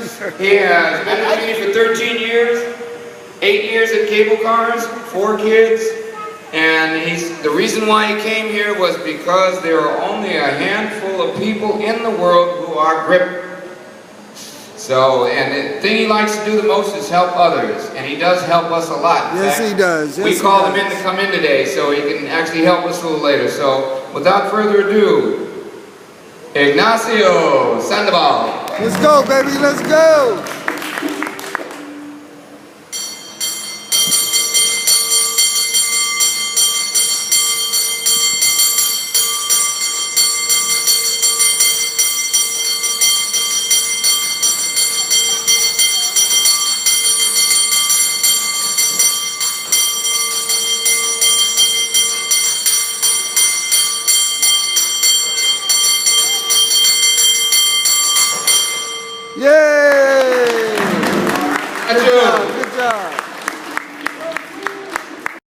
He has been in the community for 13 years, 8 years at Cable Cars, 4 kids, and the reason why he came here was because there are only a handful of people in the world who are grip. So, and the thing he likes to do the most is help others, and he does help us a lot. Yes, he does. Yes, we called him in to come in today so he can actually help us a little later. So, without further ado, IGNACIO Sandoval. Let's go, baby, let's go! Yay! Good job, good job.